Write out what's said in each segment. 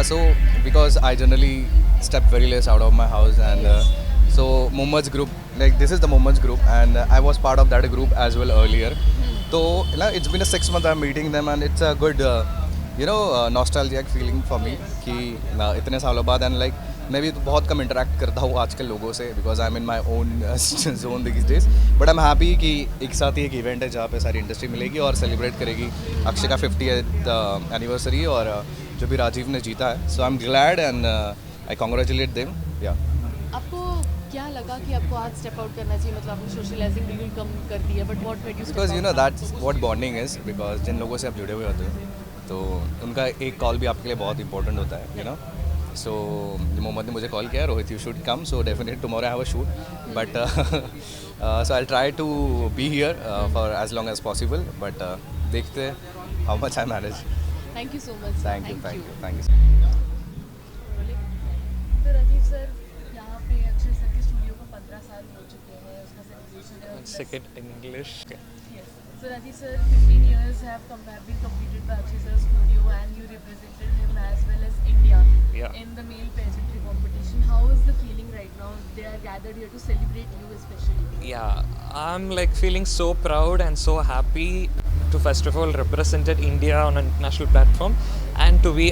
so because I generally step very less out of my house, and so Mohammad's group, like this is the Mohammad's group, and I was part of that group as well earlier. So it's been a 6 month I'm meeting them, and it's a good nostalgic feeling for me कि इतने सालों बाद, and like मैं भी तो बहुत कम interact करता हूँ आजकल लोगों से because I am in my own zone this days, but I am happy कि एक साथ ही एक इवेंट है जहाँ पे सारी इंडस्ट्री मिलेगी और सेलिब्रेट करेगी अक्षय का 50th एनिवर्सरी और जो भी राजीव ने जीता है. So I am glad and I congratulate them. या आपको क्या लगा कि आपको आज स्टेप आउट करना चाहिए, मतलब आपने सोशलाइजिंग बिल्कुल कम कर दी है, but what made you step out? Because that's what bonding is, because जिन लोगों से आप जुड़े हुए होते हो तो उनका एक कॉल भी आपके लिए बहुत इंपॉर्टेंट होता है. So मोहम्मद ने मुझे कॉल किया, Rohit you should come, so definitely tomorrow I have a shoot, but so I try to be here for as long as possible, but देखते how much I manage. Thank you so much. Thank you. तो Rajiv sir, यहाँ पे Akshay sir के studio को 15 साल हो चुके हैं, उसका सेलिब्रेशन है. Second English. Yes. So Rajiv sir, 15 years have been completed by Akshay sir's studio, and you represented him as well as India in the male pageantry competition. How is the feeling right now? They are gathered here to celebrate you especially. Yeah, I'm like feeling so proud and so happy to first of all represented India on an international platform, and to be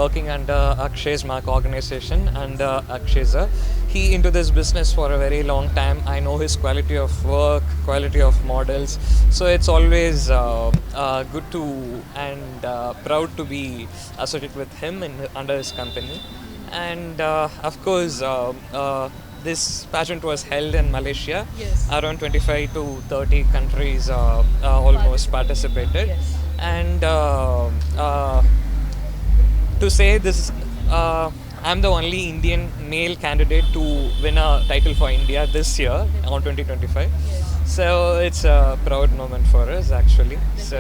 working under Akshay's mark organization and Akshay sir. He into this business for a very long time. I know his quality of work, quality of models. So it's always good to and proud to be associated with him under his company. And of course, this pageant was held in Malaysia. Yes. Around 25 to 30 countries almost participated. Yes. And to say this, I'm the only Indian male candidate to win a title for India this year on 2025. Yes. So it's a proud moment for us actually. So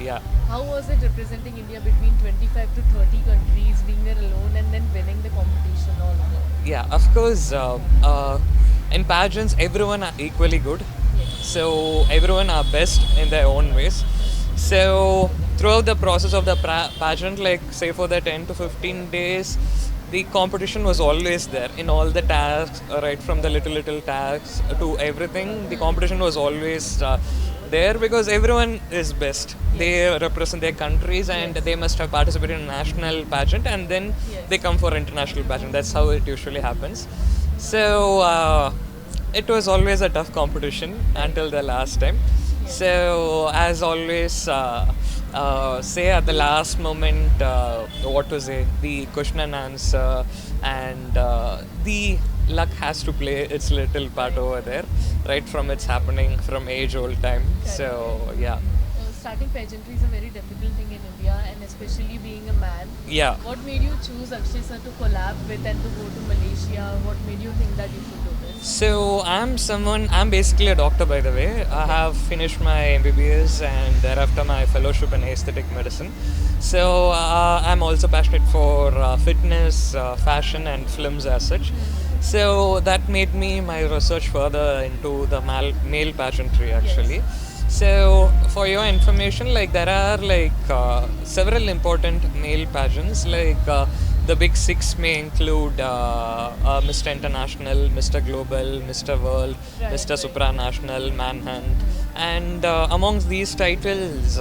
yeah. How was it representing India between 25 to 30 countries, being there alone and then winning the competition all over? Yeah, of course. In pageants, everyone are equally good. Yes. So everyone are best in their own ways. So throughout the process of the pageant, like say for the 10 to 15 days, the competition was always there in all the tasks, right from the little tasks to everything. The competition was always there because everyone is best. They represent their countries, and they must have participated in national pageant, and then they come for international pageant. That's how it usually happens. So it was always a tough competition until the last time. So as always, say at the last moment, what to say, the question and answer, and the luck has to play its little part over there, right from its happening from age old time. So yeah. Starting pageantry is a very difficult thing in India, and especially being a man. Yeah. What made you choose Akshay sir to collab with and to go to Malaysia? What made you think that you should do this? So I'm basically a doctor, by the way. I have finished my MBBS and thereafter my fellowship in aesthetic medicine. So I'm also passionate for fitness, fashion and films as such. So that made me my research further into the male pageantry actually. Yes. So for your information, like there are like several important male pageants, like the big six may include Mr. International, Mr. Global, Mr. World, Right, Mr. right. Supranational, Manhunt, and amongst these titles,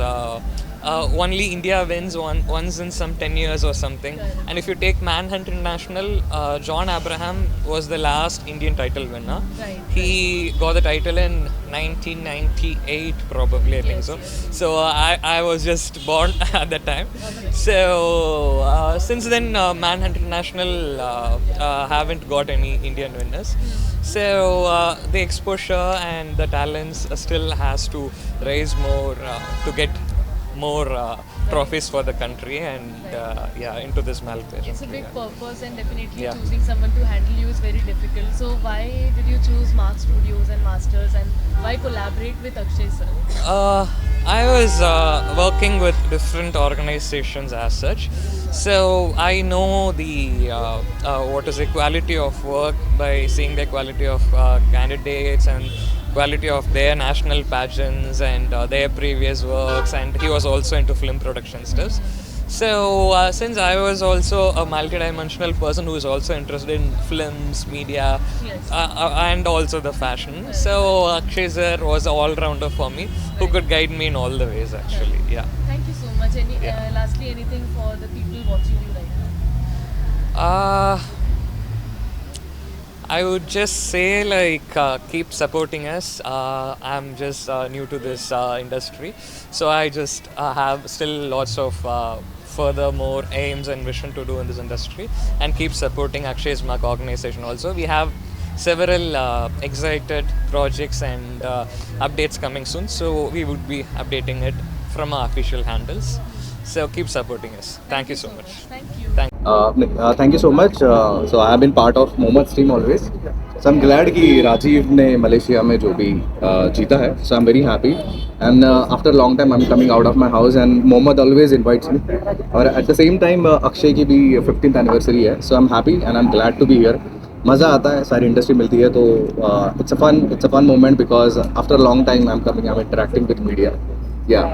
only India wins once in some 10 years or something. Correct. And if you take Manhunt International, John Abraham was the last Indian title winner. Right, He got the title in 1998 probably, I think Yes, so. yes. So I was just born at that time. Okay. So since then Manhunt International haven't got any Indian winners. So the exposure and the talents still has to raise more to get more trophies for the country, and into this male pageantry. It's a big purpose, and definitely Yeah. choosing someone to handle you is very difficult. So why did you choose Mark Studios and Masters, and why collaborate with Akshay sir? I was working with different organizations as such, so I know the what is the quality of work by seeing the quality of candidates and quality of their national pageants and their previous works, and he was also into film production stuff. So, since I was also a multidimensional person who is also interested in films, media, Yes. and also the fashion, so Akshay sir was an all-rounder for me who could guide me in all the ways actually. Yeah. Thank you so much. Lastly, anything for the people watching you right now? I would just say like keep supporting us. I'm just new to this industry, so I just have still lots of furthermore aims and vision to do in this industry, and keep supporting Akshay's Mark organization. Also, we have several excited projects and updates coming soon, so we would be updating it from our official handles. So keep supporting us. Thank you so much. Thank you. Thank you so much. So I have been part of Mohammad's team always. So I'm glad कि राजीव ने Malaysia में जो भी जीता है. So I'm very happy. And after a long time I'm coming out of my house and Mohammad always invites me. और at the same time Akshay की भी 15th anniversary है. So I'm happy and I'm glad to be here. मज़ा आता है, सारी industry मिलती है तो it's a fun moment because after a long time I'm interacting with media. Yeah.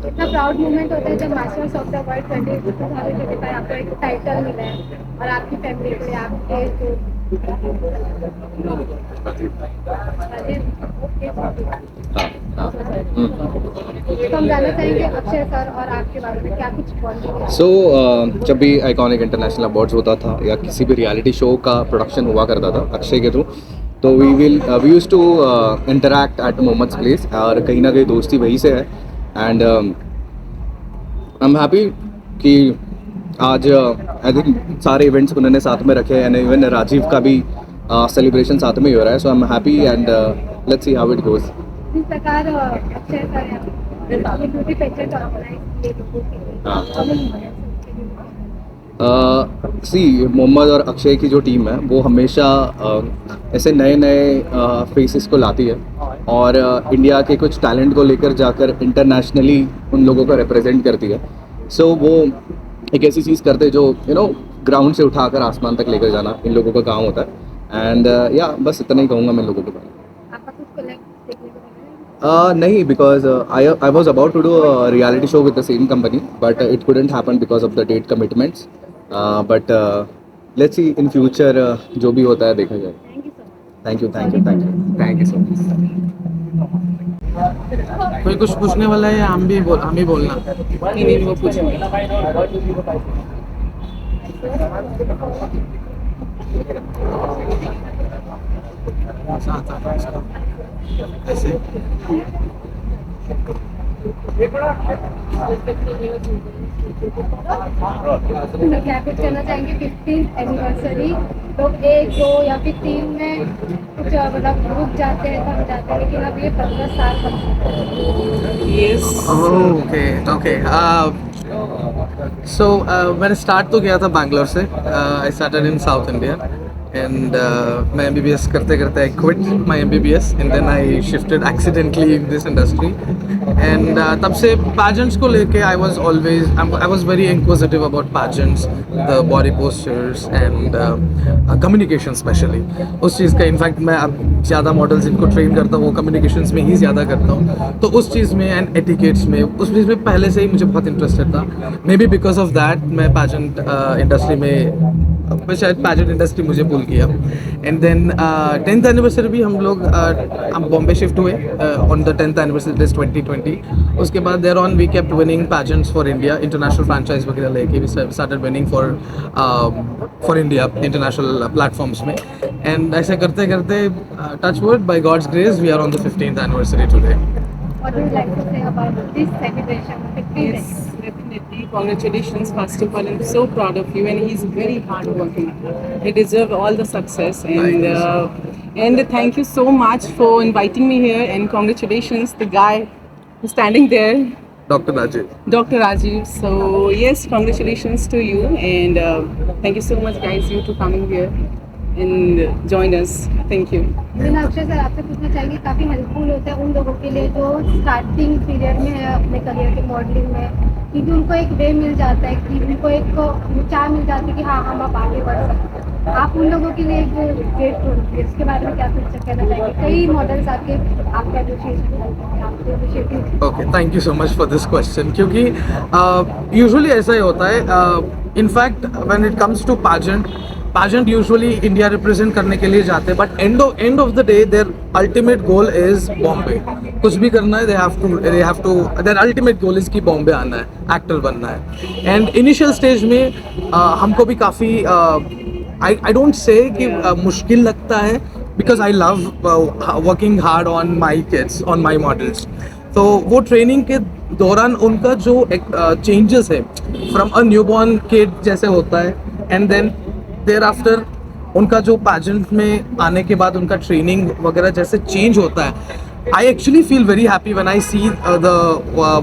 इतना प्राउड मोमेंट होता है जब मास्टर्स ऑफ द वर्ल्ड 2025 आपको एक टाइटल मिला है और आपकी फैमिली को आपके जो तो हम जानना चाहेंगे अक्षय सर और आपके बारे में क्या कुछ बॉन्डिंग है। जब भी आइकॉनिक इंटरनेशनल अवार्ड्स होता था या किसी भी रियलिटी शो का प्रोडक्शन हुआ करता था अक्षय के थ्रू, तो we used to interact at Mohammed's place और कहीं ना कहीं दोस्ती वहीं से है. एंड आई एम हैप्पी कि आज आई थिंक सारे इवेंट्स उन्होंने साथ में रखे एंड इवन राजीव का भी सेलिब्रेशन साथ में ही हो रहा है. So I am happy and let's see how it goes. जिस प्रकार अक्षय सर ये ब्यूटी पेजेंट ऑर्गेनाइज किए लोगों के लिए सी मोहम्मद और अक्षय की जो टीम है वो हमेशा ऐसे नए नए फेसेस को लाती है और इंडिया के कुछ टैलेंट को लेकर जाकर इंटरनेशनली उन लोगों को रिप्रेजेंट करती है. सो वो एक ऐसी चीज़ करते हैं जो ग्राउंड से उठाकर आसमान तक लेकर जाना इन लोगों का काम होता है. एंड या बस इतना ही कहूँगा मैं इन लोगों के बारे में. आपका कुछ कोलैब देखने को मिला है? नहीं, because I was about to do reality show with the same company but it couldn't happen because of the date commitments. But let's see in future जो भी होता है देखा जाए. Thank you so much. Thank you so much. कोई कुछ पूछने वाला है या हम ही बोलना? नहीं वो पूछेंगे. ऐसे तो क्या कुछ कहना चाहेंगे 15th एनिवर्सरी लोग 1 2 या फिर 3 में कुछ मतलब रुक जाते हैं थक जाते हैं लेकिन अब ये 15 साल Yes. Okay. So मैंने स्टार्ट तो किया था बैंगलोर से. I started in South India and मैं MBBS करते करते I quit my MBBS and then I shifted accidentally in this industry and तब से pageants को लेके I was very inquisitive about pageants, the body postures and communication especially. उस चीज़ का in fact मैं अब ज़्यादा मॉडल्स इनको ट्रेन करता हूँ, कम्युनिकेशंस में ही ज़्यादा करता हूँ. तो उस चीज़ में एंड एटिकेट्स में उस चीज़ में पहले से ही मुझे बहुत इंटरेस्टेड था. May be because of that मैं पेजेंट इंडस्ट्री में शायद पेजेंट इंडस्ट्री मुझे पुल किया. एंड देन 10th एनिवर्सरी भी हम लोग हम बॉम्बे शिफ्ट हुए ऑन द 10th एनिवर्सरी 2020. उसके बाद there on we kept winning pageants for India, international franchise वगैरह लेके we started winning for India international platforms में. एंड ऐसे करते करते touch wood by God's grace we are on the 15th anniversary today. What would you like to say about this celebration? 15th Yes, definitely. Congratulations, first of all. I'm so proud of you, and he's very hardworking. He deserves all the success, and thank you so much for inviting me here. And congratulations, the guy who's standing there, Dr. Rajiv. Dr. Rajiv. So yes, congratulations to you, and thank you so much, guys, you to coming here and join us. Thank you. लेकिन Akshay sir आपसे पूछना चाहेंगे काफ़ी helpful होता है उन लोगों के लिए जो स्टार्टिंग पीरियड में है अपने करियर के मॉडलिंग में, क्योंकि उनको एक वे मिल जाता है कि उनको एक विचार मिल जाती है कि हाँ हम अब आगे बढ़ सकते हैं. आप उन लोगों के लिए एक ग्रेट इसके बारे में क्या कुछ कहना चाहेंगे? कई मॉडल्स आके आपका अप्रिशिएशन आपके initiative? Okay, thank you so much for this question, क्योंकि यूजुअली ऐसा ही होता है. In fact when it comes to pageant usually India represent करने के लिए जाते हैं, but end of the day their ultimate goal is Bombay. कुछ भी करना है, they have to their ultimate goal is कि बॉम्बे आना है, एक्टर बनना है. एंड इनिशियल स्टेज में हमको भी काफ़ी आई डोंट से कि मुश्किल लगता है, because I love working hard on my kids, on my models. तो वो ट्रेनिंग के दौरान उनका जो चेंजेस है फ्रॉम अ न्यूबॉर्न किड जैसे होता है, एंड देन देयर आफ्टर उनका जो पैजेंट में आने के बाद उनका ट्रेनिंग वगैरह जैसे चेंज होता है, I actually feel very happy when I see the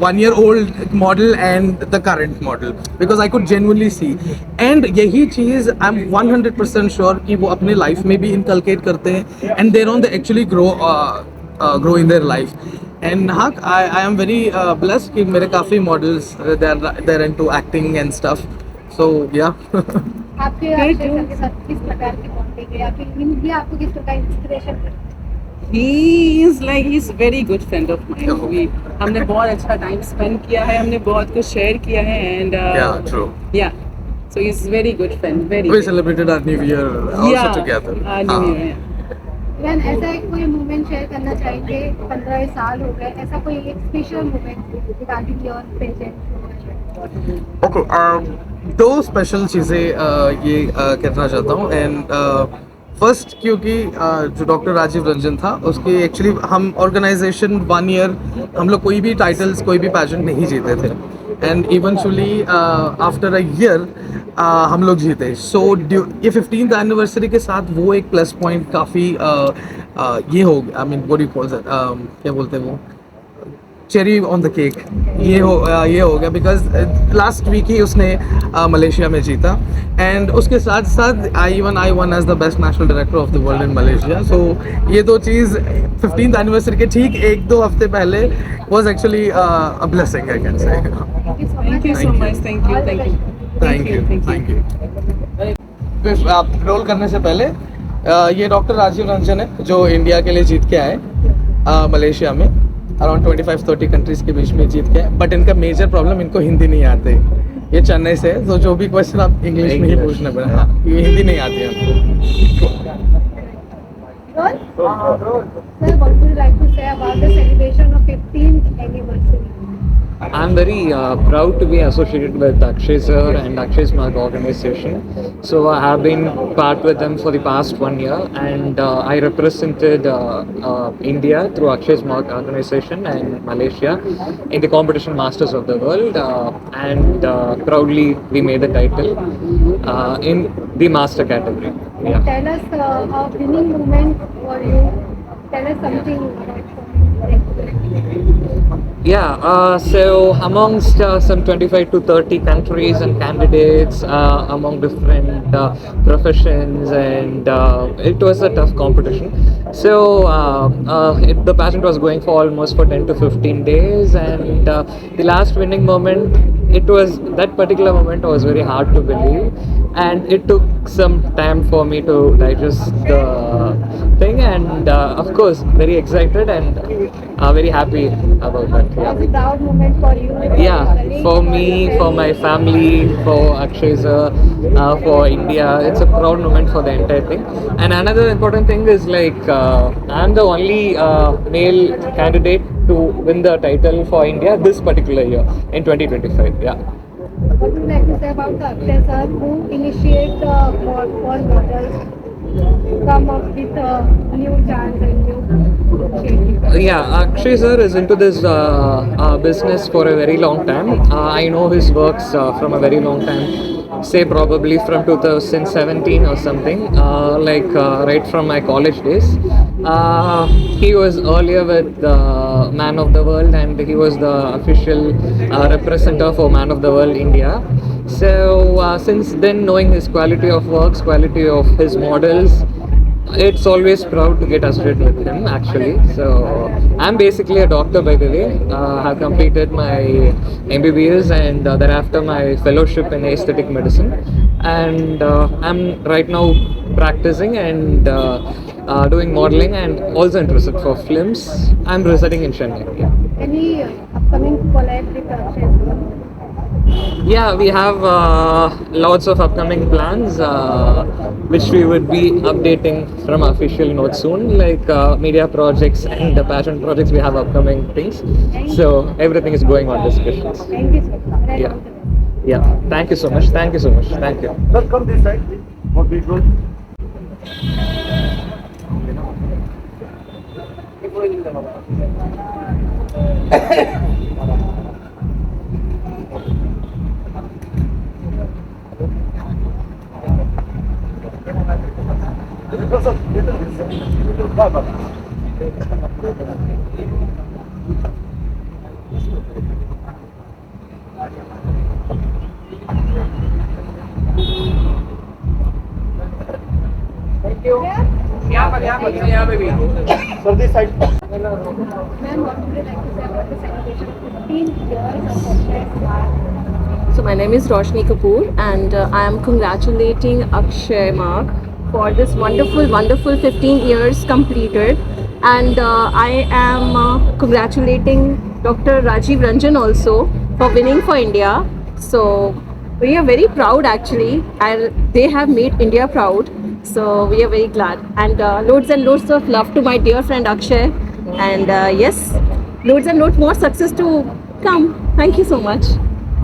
1 year old model and the current model, because I could genuinely see. And यही चीज़ आई एम 100% श्योर कि वो अपने लाइफ में भी इनकलकेट करते हैं, and there on they actually grow in their life. And हाँ, I am very blessed कि मेरे काफ़ी models there into acting and stuff. So या आपके अक्षय सर के साथ किस प्रकार की बॉन्डिंग है, या फिर इनकी आपको किस प्रकार इंस्पिरेशन है? he's very good friend of mine. हमने बहुत अच्छा टाइम स्पेंड किया है, हमने बहुत कुछ शेयर किया है, and yeah, true. yeah, so he's very good friend, very We good. celebrated our new year also Yeah, together. New Year, yeah. Even ऐसा एक कोई मोमेंट शेयर करना चाहेंगे? 15 साल हो गए, ऐसा कोई एक special moment regarding your pageant? Okay, दो स्पेशल चीज़ें ये कहना चाहता हूँ. एंड फर्स्ट, क्योंकि जो डॉक्टर राजीव रंजन था उसकी एक्चुअली हम ऑर्गेनाइजेशन 1 year हम लोग कोई भी टाइटल्स, कोई भी पैजेंट नहीं जीते थे, and eventually after a year हम लोग जीते. सो ये 15th एनिवर्सरी के साथ वो एक प्लस पॉइंट काफ़ी ये हो गया. I mean what do you call that, क्या बोलते हैं वो, चेरी ऑन द केक. ये हो गया बिकॉज लास्ट वीक ही उसने मलेशिया में जीता, एंड उसके साथ साथ I won as the best national director of the world in Malaysia. So ये दो चीज़ 15th एनिवर्सरी के ठीक 1-2 हफ्ते पहले was actually a blessing, I can say. Thank you so much. Thank you. Thank you. आप रोल करने से पहले ये डॉक्टर राजीव रंजन है जो इंडिया के लिए जीत के आए मलेशिया में. अराउंड 25-30 कंट्रीज़ के बीच में जीत के, बट इनका मेजर प्रॉब्लम, इनको हिंदी नहीं आते. ये चेन्नई से है, तो जो भी क्वेश्चन आप इंग्लिश में ही पूछना पड़ा. हाँ, ये हिंदी नहीं आती है उनको. Sir, what would you like to say about the celebration of 15th anniversary? I'm very proud to be associated with Akshay sir and Akshay Mark organization. So I have been part with them for the past 1 year, and I represented India through Akshay Mark organization and Malaysia in the competition Masters of the World, and proudly we made the title in the master category. Yeah. Tell us a winning moment for you. Tell us something about Yeah, so amongst some 25 to 30 countries and candidates among different professions, and it was a tough competition. So the pageant was going for almost for 10 to 15 days, and the last winning moment, that particular moment was very hard to believe, and it took some time for me to digest the thing, and of course very excited and very happy about that. it was a proud moment for you? Yeah, for me, for my family, for Akshay sir, for India, it's a proud moment for the entire thing. And another important thing is like I'm the only male candidate to win the title for India this particular year in 2025. Yeah. What would you like to say about the Akshay sir who initiate the all models come up with a new chance and new initiative? Yeah, Akshay sir is into this business for a very long time. I know his works from a very long time, say probably from 2017 or something, right from my college days. He was earlier with Man of the World, and he was the official representative for Man of the World India. So since then, knowing his quality of works, quality of his models, it's always proud to get associated with him actually. So I'm basically a doctor, by the way. I have completed my MBBS and thereafter my fellowship in aesthetic medicine, and I'm right now practicing, and doing modeling and also interested for films. I'm residing in Chennai. Any upcoming collab with Akshay? Yeah, we have lots of upcoming plans, which we would be updating from official notes soon, like media projects and the passion projects. We have upcoming things, so everything is going on discussions. Thank you, sir. Yeah, yeah. Thank you so much. Thank you so much. Thank you. Let's come this side. More visual. Sir, this side. Ma'am, what would you like to say about the celebration of 15 years of Akshay? So my name is Roshni Kapoor, and I am congratulating Akshay Mark for this wonderful 15 years completed. And I am congratulating Dr. Rajiv Ranjan also for winning for India. So we are very proud actually, and they have made India proud. So we are very glad, and loads and loads of love to my dear friend Akshay. And yes, loads and loads more success to come. Thank you so much.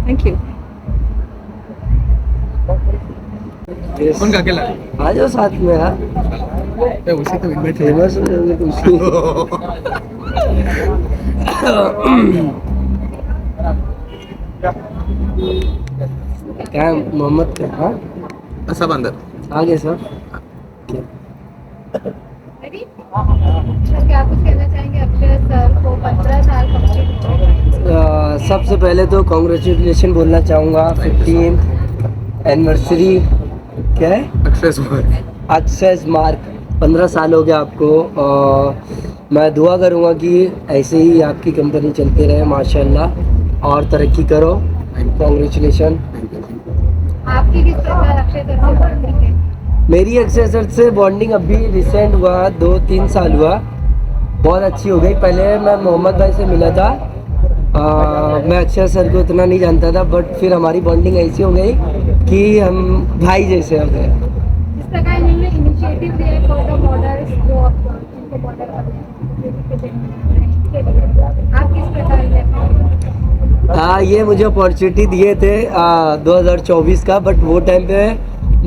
Thank you. कौन का अकेला आ जाओ साथ में यार। है उसी तो इनवाइट फेमस हो जाओगे तो उसको। क्या है, मोहम्मद क्या? हाँ सब अंदर आगे सर। Ready? सर, क्या कुछ कहना चाहेंगे अक्षय सर को 15 साल कंप्लीट हुए? सबसे पहले तो कॉन्ग्रेचुलेशन बोलना चाहूँगा 15th एनिवर्सरी। क्या है? अक्षय मार्क 15 साल हो गया आपको। मैं दुआ करूँगा कि ऐसे ही आपकी कंपनी चलते रहे माशाल्लाह, और तरक्की करो। कॉन्ग्रेचुलेशन। आपकी किस प्रकार अक्षय सर से बॉन्डिंग है? मेरी अक्षय सर से बॉन्डिंग अभी रिसेंट हुआ, 2-3 साल हुआ, बहुत अच्छी हो गई। पहले मैं मोहम्मद भाई से मिला था, मैं अक्षय सर को इतना नहीं जानता था, बट फिर हमारी बॉन्डिंग ऐसी हो गई कि हम भाई जैसे हो गए। जिस प्रकार इन्होंने इनिशिएटिव लिया है फॉर द मॉडल्स जो जिनको मॉडल करने हैं, आप किस प्रकार लेते? ये मुझे अपॉर्चुनिटी दिए थे 2024 का, बट वो टाइम पे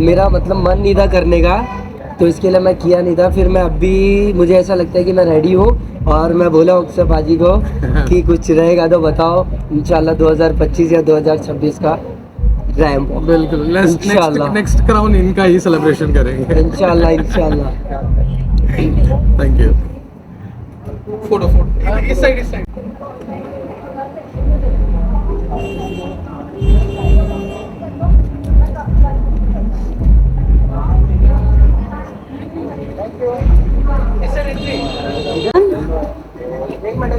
मेरा मतलब मन नहीं था करने का, तो इसके लिए मैं किया नहीं था। फिर मैं अभी मुझे ऐसा लगता है कि मैं रेडी हूँ, और मैं बोला अक्षय बाजी को कि कुछ रहेगा तो बताओ। इंशाल्लाह 2025 या 2026 का रैम। बिल्कुल नेक्स्ट क्राउन इनका ही सेलिब्रेशन करेंगे इंशाल्लाह इंशाल्लाह। Thank you. फोटो इस साइड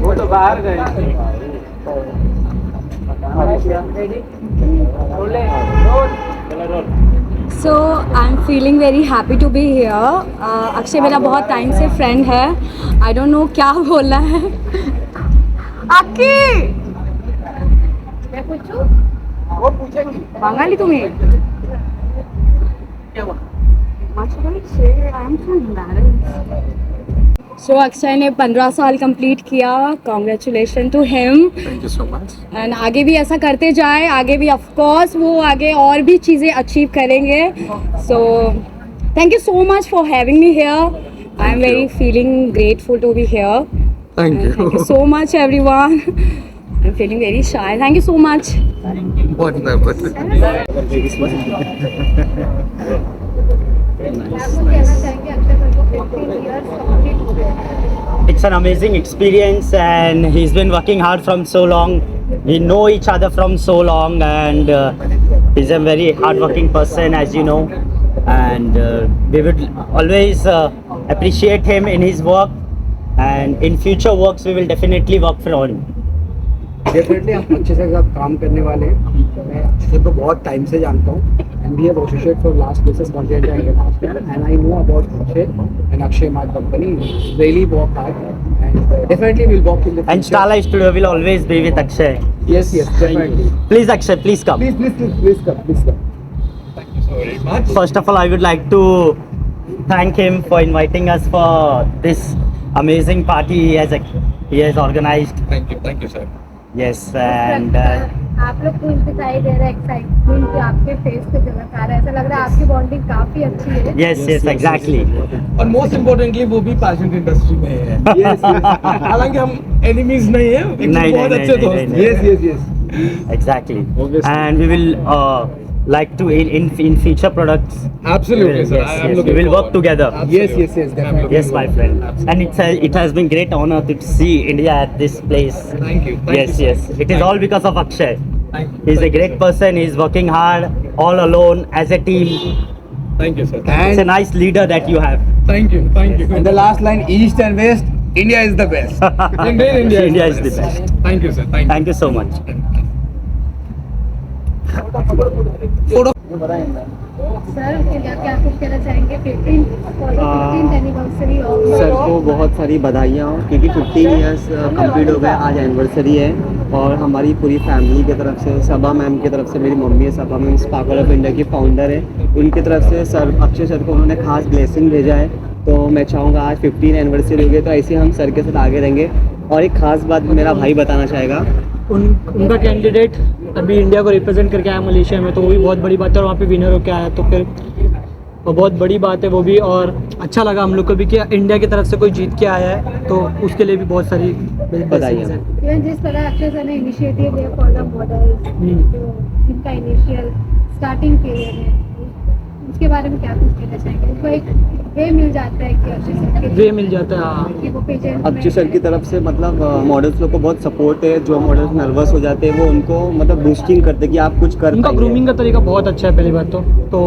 वो तो बाहर गए। So I'm feeling very happy to be here. Akshay मेरा बहुत टाइम से फ्रेंड है। I don't know क्या बोलना है। आकी मैं पूछूं? वो पूछेंगी। बांगाली तुम्ही? So अक्षय ने 15 साल कंप्लीट किया। Congratulation to him. Thank you so much. And आगे भी ऐसा करते जाए, आगे भी ऑफ कोर्स वो आगे और भी चीज़ें अचीव करेंगे। So thank you so much for having me here. I am very feeling grateful to be here. Thank you so much everyone. I am feeling very shy. Thank you so much. बहुत nervous. आप कुछ कहना चाहेंगे Akshay sir को 15 years complete हो गए? It's an amazing experience, and he's been working hard from so long. We know each other from so long, and he's a very hardworking person, as you know. And we would always appreciate him in his work, and in future works we will definitely work for him. Definitely हम अच्छे से साथ काम करने वाले हैं। मैं अच्छे से तो बहुत टाइम से जानता हूँ, and we have associated for last places Continental and International, and I know about Akshay and Akshay Mart company. Really work hard, and definitely will work in the future. And Starlight Studio will always be with Akshay. Yes, definitely. Please, Akshay, please come. Please come. Thank you so very much. First of all, I would like to thank him for inviting us for this amazing party he has organized. Thank you, sir. Yes, and आप लोग को दिखाई दे रहा है excitement आपके face पे झलक आ रहा है, ऐसा लग रहा है आपकी बॉन्डिंग काफी अच्छी है. yes, exactly. और मोस्ट इम्पोर्टेंटली वो भी पैशन इंडस्ट्री में है. हालांकि हम एनिमीज नहीं है, लेकिन बहुत अच्छे दोस्त हैं. Yes. Exactly. Obviously. And we will like to in future products. Absolutely, sir. I am We looking will work forward. together. Yes, definitely. Yes, my friend. And it has been great honor to see India at this place. Thank you. Yes. It is all because of Akshay. Thank you. He's a great person. He's working hard, all alone, as a team. Thank you, sir. It's a nice leader that you have. Thank you. And the last line, East and West, India is the best. Indeed, India is the best. Thank you, sir. Thank you so much. Sir क्या कुछ कहना चाहेंगे 15th anniversary of sir को बहुत सारी बधाइयाँ हो, क्योंकि 15 इयर्स कंप्लीट हो गए, आज एनिवर्सरी है. और हमारी पूरी फैमिली की तरफ से, सबा मैम की तरफ से, मेरी मम्मी है सबा मैम, स्पार्कल ऑफ इंडिया की फाउंडर है, उनकी तरफ से सर अक्षय सर को उन्होंने खास ब्लेसिंग भेजा है. तो मैं चाहूँगा आज 15 एनिवर्सरी हो गई, तो ऐसे हम सर के साथ आगे रहेंगे. और एक खास बात मेरा भाई बताना चाहेगा. उनका कैंडिडेट अभी इंडिया को रिप्रेजेंट करके आया मलेशिया में, तो वो भी बहुत बड़ी बात है. और वहाँ पे विनर होकर आया, तो फिर वो बहुत बड़ी बात है वो भी. और अच्छा लगा हम लोग को भी कि इंडिया की तरफ से कोई जीत के आया है, तो उसके लिए भी बहुत सारी बधाइयाँ. इवन जिस तरह अक्षय सर ने इनिशिएटिव लिया फॉर द मॉडल्स, जिनका इनिशियल स्टार्टिंग पीरियड है, उसके बारे में क्या कुछ कहना चाहेंगे? उनको एक वे मिल जाता है कि अक्षय सर वे मिल जाता है कि वो पेजेंट अक्षय सर की तरफ से मतलब मॉडल्स लोग को बहुत सपोर्ट है. जो मॉडल्स नर्वस हो जाते हैं वो उनको मतलब बूस्टिंग करते हैं कि आप कुछ कर. उनका ग्रूमिंग का तरीका बहुत अच्छा है पहली बात तो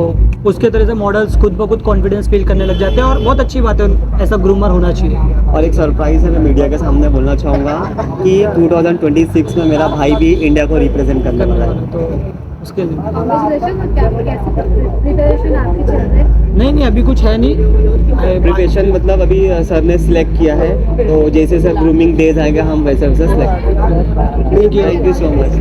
उसके तरह से मॉडल्स खुद ब खुद कॉन्फिडेंस फील करने लग जाते हैं. और बहुत अच्छी बात है, ऐसा ग्रूमर होना चाहिए. और एक सरप्राइज है, मैं मीडिया के सामने बोलना चाहूँगा कि 2026 में मेरा भाई भी इंडिया को रिप्रेजेंट करने वाला है. तो उसके लिए प्रिपरेशन आपकी चल रही है? नहीं अभी कुछ है नहीं. प्रिपरेशन मतलब अभी सर ने सिलेक्ट किया है, तो जैसे सर ग्रूमिंग डेज आएगा हम वैसे वैसे select. Thank you so much.